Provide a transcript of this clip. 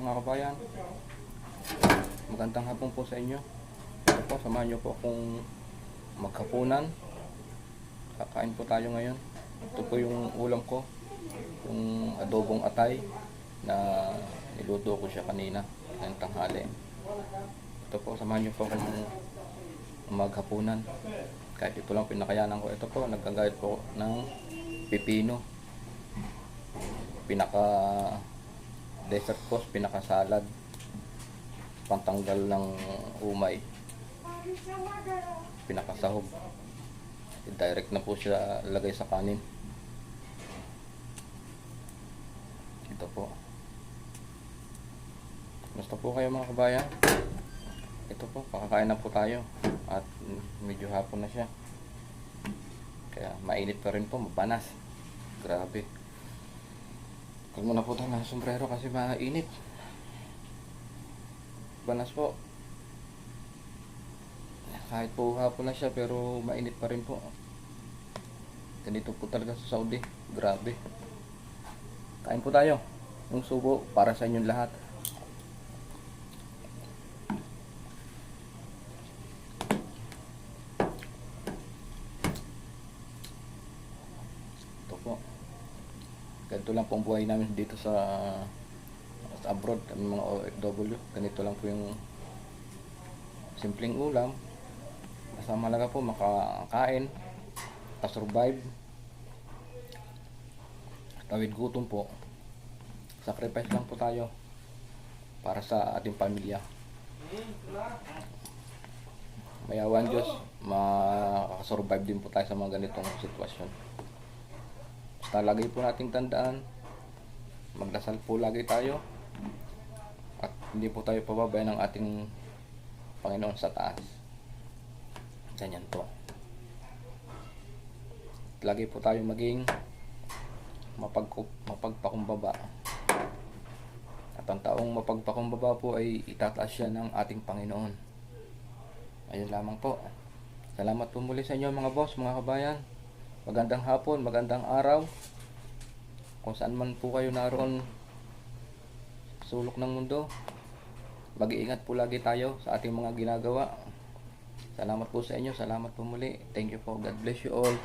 mga kabayan. Magandang hapon po sa inyo. Ito po, samahan nyo po akong maghapunan. Kakain po tayo ngayon. Ito po yung ulam ko, yung adobong atay na niluto ko siya kanina ng tanghali. Ito po, samahan nyo po akong maghapunan. Kahit ito lang pinakayanan ko. Ito po, nagkagayat po ng pipino. Pinaka dessert ko, pinaka salad, pantanggal ng umay, pinaka sahog. Direct na po siya lagay sa kanin. Ito po. Basta po kayo mga kabayan. Ito po, pakakain na po tayo. At medyo hapon na siya. Kaya mainit pa rin po, mabanas. Grabe. Huwag muna po tayo ng sombrero kasi mainit. Banas po. Kahit po hapon na siya pero mainit pa rin po. Ganito po talaga sa Saudi. Grabe. Kain po tayo. Yung subo para sa inyong lahat. Ito po. Ganito lang po ang buhay namin dito sa abroad, kami mga OFW. Ganito lang po yung simpleng ulam. Basta malaga po makakain, kasurvive, tawid gutom po. Sacrifice lang po tayo para sa ating pamilya. Mayawan Diyos, makakasurvive din po tayo sa mga ganitong sitwasyon. Basta lagi po nating tandaan, magdasal po lagi tayo at hindi po tayo pababayan ng ating Panginoon sa taas. Ganyan po. Lagi po tayo maging mapagpakumbaba. At ang taong mapagpakumbaba po ay itataas siya ng ating Panginoon. Ayun lamang po. Salamat po muli sa inyo mga boss, mga kabayan. Magandang hapon, magandang araw. Kung saan man po kayo naroon sulok ng mundo, mag-iingat po lagi tayo sa ating mga ginagawa. Salamat po sa inyo, salamat po muli. Thank you po. God bless you all.